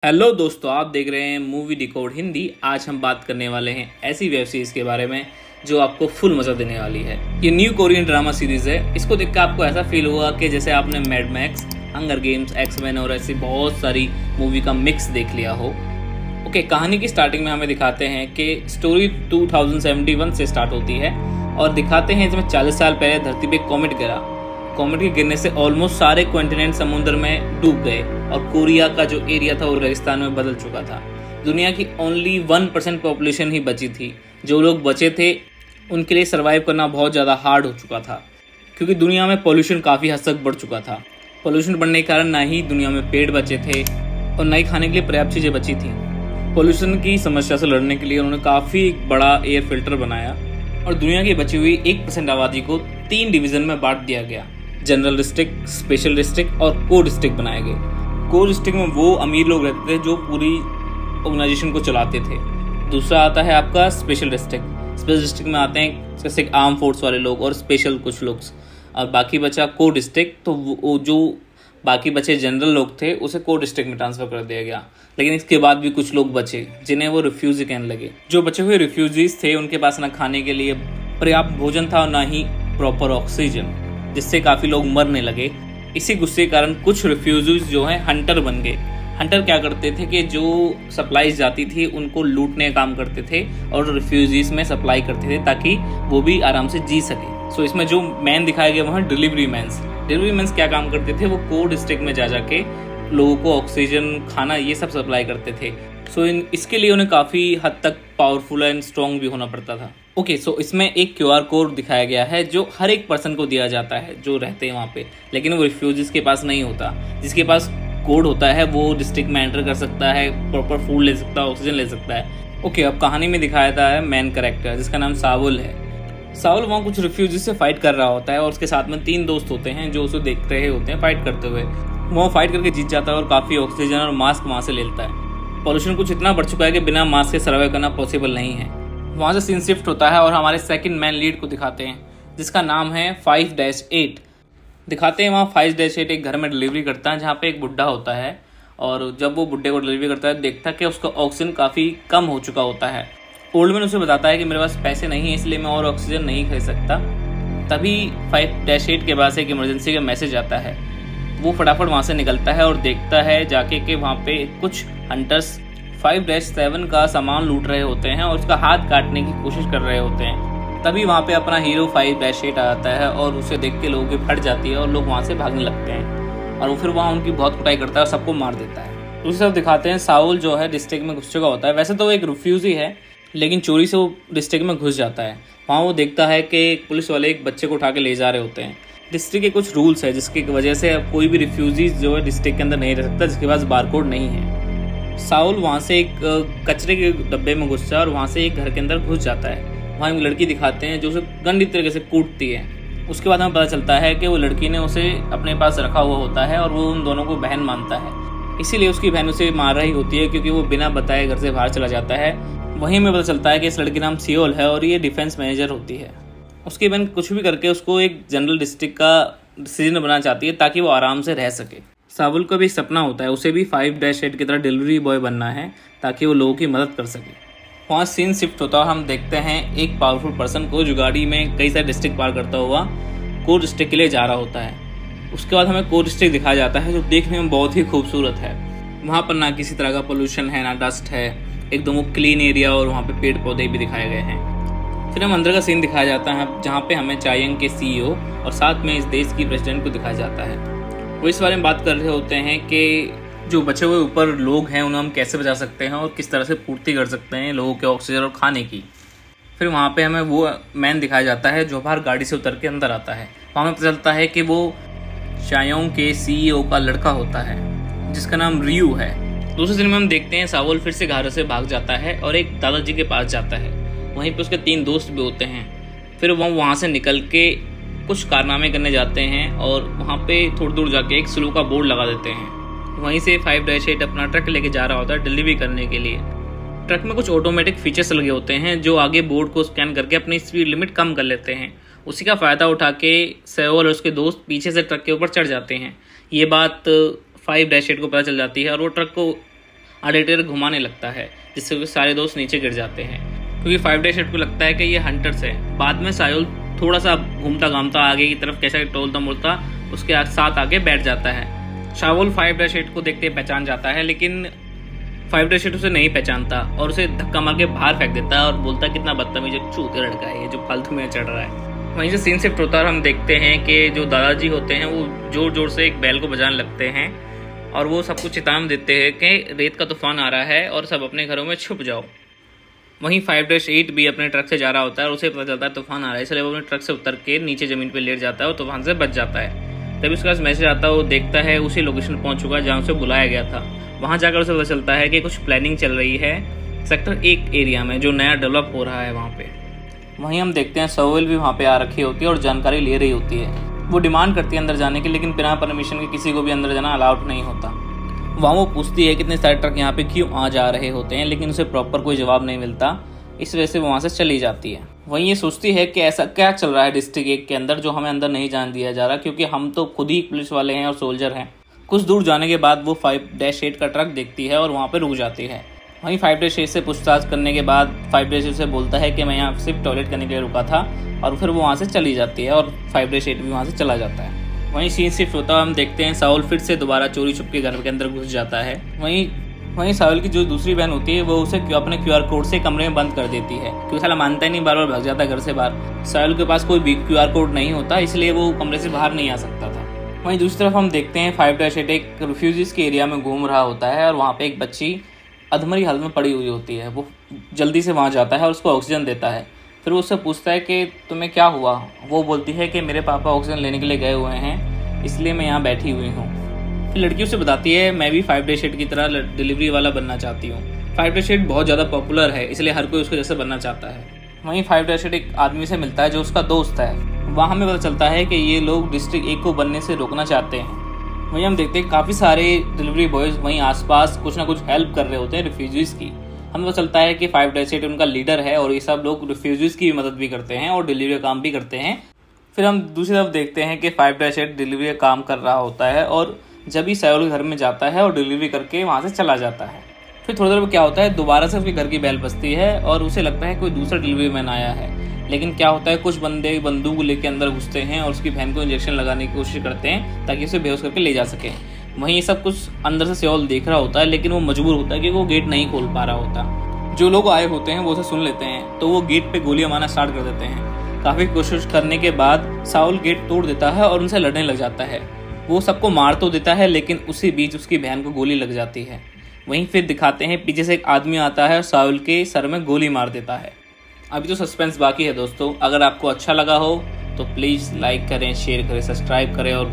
Hello दोस्तों, आप देख रहे हैं मूवी डिकोड हिंदी। आज हम बात करने वाले हैं ऐसी वेब सीरीज के बारे में जो आपको फुल मजा देने वाली है। ये न्यू कोरियन ड्रामा सीरीज है। इसको देखकर आपको ऐसा फील होगा कि जैसे आपने mad max, hunger games, X Men और ऐसी बहुत सारी मूवी का मिक्स देख लिया हो। ओके, कहानी की स्टार्टिंग में हमें दिखाते हैं कि स्टोरी 2071 से स्टार्ट होती है और दिखाते हैं इसमें 40 साल पहले धरती पे कॉमेट गिरा। कॉमेट के गिरने से ऑलमोस्ट सारे कॉन्टिनेंट समुद्र में डूब गए और कोरिया का जो एरिया था वो रेगिस्तान में बदल चुका था। दुनिया की ओनली 1% पॉपुलेशन ही बची थी। जो लोग बचे थे उनके लिए सर्वाइव करना बहुत ज़्यादा हार्ड हो चुका था, क्योंकि दुनिया में पॉल्यूशन काफ़ी हद तक बढ़ चुका था। पॉल्यूशन बढ़ने के कारण ना ही दुनिया में पेड़ बचे थे और ना ही खाने के लिए पर्याप्त चीज़ें बची थी। पॉल्यूशन की समस्या से लड़ने के लिए उन्होंने काफ़ी बड़ा एयर फिल्टर बनाया और दुनिया की बची हुई 1% आबादी को 3 डिवीज़न में बांट दिया गया। जनरल डिस्ट्रिक्ट, स्पेशल डिस्ट्रिक्ट और कोर डिस्ट्रिक्ट बनाए गए। कोर डिस्ट्रिक्ट में वो अमीर लोग रहते थे जो पूरी ऑर्गेनाइजेशन को चलाते थे। दूसरा आता है आपका स्पेशल डिस्ट्रिक्ट। स्पेशल डिस्ट्रिक्ट में आते हैं जैसे आर्म फोर्स वाले लोग और स्पेशल कुछ लोग, और बाकी बचा कोर डिस्ट्रिक्ट। तो वो जो बाकी बचे जनरल लोग थे उसे कोर डिस्ट्रिक्ट में ट्रांसफर कर दिया गया। लेकिन इसके बाद भी कुछ लोग बचे जिन्हें वो रिफ्यूजी कहने लगे। जो बचे हुए रिफ्यूजीज थे उनके पास ना खाने के लिए पर्याप्त भोजन था और ना ही प्रॉपर ऑक्सीजन, जिससे काफ़ी लोग मरने लगे। इसी गुस्से के कारण कुछ रिफ्यूजीज जो हैं हंटर बन गए। हंटर क्या करते थे कि जो सप्लाईज जाती थी उनको लूटने का काम करते थे और रिफ्यूजीज में सप्लाई करते थे ताकि वो भी आराम से जी सके। सो इसमें जो मैन दिखाया गया वो है डिलीवरी मैन्स। डिलीवरी मैन्स क्या काम करते थे, वो कोर डिस्ट्रिक्ट में जा जाके लोगों को ऑक्सीजन, खाना ये सब सप्लाई करते थे। सो इसके लिए उन्हें काफ़ी हद तक पावरफुल एंड स्ट्रॉन्ग भी होना पड़ता था। ओके, सो इसमें एक QR कोड दिखाया गया है जो हर एक पर्सन को दिया जाता है जो रहते हैं वहाँ पे, लेकिन वो रिफ्यूजीज के पास नहीं होता। जिसके पास कोड होता है वो डिस्ट्रिक्ट में एंटर कर सकता है, प्रॉपर फूड ले सकता है, ऑक्सीजन ले सकता है। ओके, अब कहानी में दिखाया था है मैन कैरेक्टर जिसका नाम सावुल है। सावुल वहाँ कुछ रिफ्यूजीज से फाइट कर रहा होता है और उसके साथ में 3 दोस्त होते हैं जो उसे देख रहे होते हैं फाइट करते हुए। वो फाइट करके जीत जाता है और काफ़ी ऑक्सीजन और मास्क वहाँ से लेता है। पॉल्यूशन कुछ इतना बढ़ चुका है कि बिना मास्क के सर्वाइव करना पॉसिबल नहीं है। वहाँ से सीन शिफ्ट होता है और हमारे सेकंड मैन लीड को दिखाते हैं जिसका नाम है 5-8। दिखाते हैं वहाँ 5-8 एक घर में डिलीवरी करता है जहाँ पे एक बुढ़ा होता है, और जब वो बुढ़े को डिलीवरी करता है देखता है कि उसका ऑक्सीजन काफ़ी कम हो चुका होता है। ओल्ड मैन उसे बताता है कि मेरे पास पैसे नहीं है इसलिए मैं और ऑक्सीजन नहीं खरीद सकता। तभी 5-8 के पास एक इमरजेंसी का मैसेज आता है। वो फटाफट वहाँ से निकलता है और देखता है जाके कि वहाँ पे कुछ हंटर्स 5-7 का सामान लूट रहे होते हैं और उसका हाथ काटने की कोशिश कर रहे होते हैं। तभी वहाँ पे अपना हीरो 5-8 आ जाता है और उसे देख के लोगों की फट जाती है और लोग वहाँ से भागने लगते हैं और वो फिर वहाँ उनकी बहुत कुटाई करता है और सबको मार देता है। दूसरी तरफ दिखाते हैं साउल जो है डिस्ट्रिक्ट में घुस चुका होता है। वैसे तो वो एक रिफ्यूजी है लेकिन चोरी से वो डिस्ट्रिक्ट में घुस जाता है। वहाँ वो देखता है कि पुलिस वाले एक बच्चे को उठा के ले जा रहे होते हैं। डिस्ट्रिक्ट के कुछ रूल्स है जिसकी वजह से अब कोई भी रिफ्यूजीज जो है डिस्ट्रिक्ट के अंदर नहीं रह सकता जिसके पास बारकोड नहीं है। साउल वहाँ से एक कचरे के डब्बे में घुसता है और वहाँ से एक घर के अंदर घुस जाता है। वहाँ एक लड़की दिखाते हैं जो उसे गंदी तरीके से कूटती है। उसके बाद हमें पता चलता है कि वो लड़की ने उसे अपने पास रखा हुआ होता है और वो उन दोनों को बहन मानता है, इसीलिए उसकी बहन उसे मार रही होती है क्योंकि वो बिना बताए घर से बाहर चला जाता है। वहीं हमें पता चलता है कि इस लड़की नाम सियोल है और ये डिफेंस मैनेजर होती है। उसकी बहन कुछ भी करके उसको एक जनरल डिस्ट्रिक्ट का डिसीजन बनाना चाहती है ताकि वो आराम से रह सके। सावुल का भी सपना होता है, उसे भी 5-8 की तरह डिलीवरी बॉय बनना है ताकि वो लोगों की मदद कर सके। वहाँ सीन शिफ्ट होता है और हम देखते हैं एक पावरफुल पर्सन को जो गाड़ी में कई सारे डिस्ट्रिक्ट पार करता हुआ कोर डिस्ट्रिक्ट के लिए जा रहा होता है। उसके बाद हमें कोर डिस्ट्रिक्ट दिखाया जाता है जो देखने में बहुत ही खूबसूरत है। वहाँ पर ना किसी तरह का पोल्यूशन है, ना डस्ट है, एकदम वो क्लीन एरिया और वहाँ पे पेड़ पौधे भी दिखाए गए हैं। फिर हम अंदर का सीन दिखाया जाता है जहाँ पे हमें चायंग के CEO और साथ में इस देश की प्रेसिडेंट को दिखाया जाता है। वो इस बारे में बात कर रहे होते हैं कि जो बचे हुए ऊपर लोग हैं उन्हें हम कैसे बचा सकते हैं और किस तरह से पूर्ति कर सकते हैं लोगों के ऑक्सीजन और खाने की। फिर वहाँ पे हमें वो मैन दिखाया जाता है जो बाहर गाड़ी से उतर के अंदर आता है। वहाँ हमें पता चलता है कि वो चायोंग के CEO का लड़का होता है जिसका नाम रियू है। दूसरे दिन में हम देखते हैं सावुल फिर से घर से भाग जाता है और एक दादाजी के पास जाता है। वहीं पे उसके 3 दोस्त भी होते हैं। फिर वो वहाँ से निकल के कुछ कारनामे करने जाते हैं और वहाँ पे थोड़ी दूर जाके एक स्लो का बोर्ड लगा देते हैं। वहीं से 5-8 अपना ट्रक लेके जा रहा होता है डिलीवरी करने के लिए। ट्रक में कुछ ऑटोमेटिक फीचर्स लगे होते हैं जो आगे बोर्ड को स्कैन करके अपनी स्पीड लिमिट कम कर लेते हैं। उसी का फ़ायदा उठा के सेवल और उसके दोस्त पीछे से ट्रक के ऊपर चढ़ जाते हैं। ये बात 5-8 को पता चल जाती है और वो ट्रक को ऑडिटर घुमाने लगता है, जिससे उसके सारे दोस्त नीचे गिर जाते हैं, क्योंकि 5-8 को लगता है कि ये हंटर्स है। बाद में सायोल थोड़ा सा घूमता घामता आगे की तरफ कैसे टोलता मुड़ता उसके साथ आगे बैठ जाता है। शाओल 5-8 को देखते पहचान जाता है, लेकिन 5-8 उसे नहीं पहचानता और उसे धक्का मार के बाहर फेंक देता है और बोलता है कितना बदतमीज चूतिया लड़का है ये जो फालतू में चढ़ रहा है। वहीं से सीन शिफ्ट होता है और हम देखते हैं कि जो दादाजी होते हैं वो जोर जोर से एक बैल को बजाने लगते हैं और वो सबको चेतावनी देते हैं कि रेत का तूफान आ रहा है और सब अपने घरों में छुप जाओ। वहीं 5-8 भी अपने ट्रक से जा रहा होता है और उसे पता चलता है तूफान आ रहा है, इसलिए वो अपने ट्रक से उतर के नीचे ज़मीन पे लेट जाता है और तूफान से बच जाता है। तभी उसके पास मैसेज आता है, वो देखता है उसी लोकेशन पहुंच चुका है जहाँ उसे बुलाया गया था। वहाँ जाकर उसे पता चलता है कि कुछ प्लानिंग चल रही है सेक्टर 1 एरिया में जो नया डेवलप हो रहा है वहाँ पे। वहीं हम देखते हैं सायोल भी वहाँ पे आ रखी होती है और जानकारी ले रही होती है। वो डिमांड करती है अंदर जाने की, लेकिन बिना परमिशन के किसी को भी अंदर जाना अलाउड नहीं होता। वहाँ वो पूछती है कितने सारे ट्रक यहाँ पे क्यों आ जा रहे होते हैं, लेकिन उसे प्रॉपर कोई जवाब नहीं मिलता, इस वजह से वो वहाँ से चली जाती है। वहीं ये सोचती है कि ऐसा क्या चल रहा है डिस्ट्रिक्ट 1 के अंदर जो हमें अंदर नहीं जाने दिया जा रहा, क्योंकि हम तो खुद ही पुलिस वाले हैं और सोल्जर हैं। कुछ दूर जाने के बाद वो 5-8 का ट्रक देखती है और वहाँ पर रुक जाती है। वहीं 5-8 से पूछताछ करने के बाद 5-8 से बोलता है कि मैं यहाँ सिर्फ टॉयलेट करने के लिए रुका था, और फिर वो वहाँ से चली जाती है और 5-8 भी वहाँ से चला जाता है। वहीं सीन शिफ्ट होता है, हम देखते हैं सायोल फिर से दोबारा चोरी छुप के घर के अंदर घुस जाता है। वहीं सायोल की जो दूसरी बहन होती है वो उसे अपने QR कोड से कमरे में बंद कर देती है, क्योंकि साला मानता ही नहीं, बार बार भाग जाता है घर से बाहर। सायोल के पास कोई भी QR कोड नहीं होता, इसलिए वो कमरे से बाहर नहीं आ सकता था। वहीं दूसरी तरफ हम देखते हैं 5-8 एक रिफ्यूजीज के एरिया में घूम रहा होता है और वहाँ पे एक बच्ची अधमरी हालत में पड़ी हुई होती है। वो जल्दी से वहाँ जाता है और उसको ऑक्सीजन देता है। फिर वो उससे पूछता है कि तुम्हें क्या हुआ। वो बोलती है कि मेरे पापा ऑक्सीजन लेने के लिए गए हुए हैं, इसलिए मैं यहाँ बैठी हुई हूँ। फिर लड़की उससे बताती है मैं भी 5-8 की तरह डिलीवरी वाला बनना चाहती हूँ। 5-8 बहुत ज़्यादा पॉपुलर है, इसलिए हर कोई उसके जैसे बनना चाहता है। वहीं 5-8 एक आदमी से मिलता है जो उसका दोस्त है। वहाँ हमें पता चलता है कि ये लोग डिस्ट्रिक्ट 1 को बनने से रोकना चाहते हैं। वहीं हम देखते हैं काफ़ी सारे डिलीवरी बॉयज़ वहीं आसपास कुछ ना कुछ हेल्प कर रहे होते हैं रिफ्यूजीज़ की। हमें पता चलता है कि 5-8 उनका लीडर है और ये सब लोग रिफ्यूजीज़ की मदद भी करते हैं और डिलीवरी का काम भी करते हैं। फिर हम दूसरी तरफ देखते हैं कि 5-8 डिलीवरी का काम कर रहा होता है और जब ही सायोल के घर में जाता है और डिलीवरी करके वहाँ से चला जाता है। फिर थोड़ी देर में क्या होता है, दोबारा से उसके घर की बेल बजती है और उसे लगता है कोई दूसरा डिलीवरी मैन आया है। लेकिन क्या होता है, कुछ बंदे बंदूक लेके अंदर घुसते हैं और उसकी बहन को इंजेक्शन लगाने की कोशिश करते हैं ताकि उसे बेहोश करके ले जा सके। वहीं ये सब कुछ अंदर से सायोल देख रहा होता है, लेकिन वो मजबूर होता है कि वो गेट नहीं खोल पा रहा होता। जो लोग आए होते हैं वो उसे सुन लेते हैं, तो वो गेट पे गोलियां मारना स्टार्ट कर देते हैं। काफ़ी कोशिश करने के बाद सायोल गेट तोड़ देता है और उनसे लड़ने लग जाता है। वो सबको मार तो देता है, लेकिन उसी बीच उसकी बहन को गोली लग जाती है। वहीं फिर दिखाते हैं पीछे से एक आदमी आता है और सायोल के सर में गोली मार देता है। अभी तो सस्पेंस बाकी है दोस्तों। अगर आपको अच्छा लगा हो तो प्लीज़ लाइक करें, शेयर करें, सब्सक्राइब करें और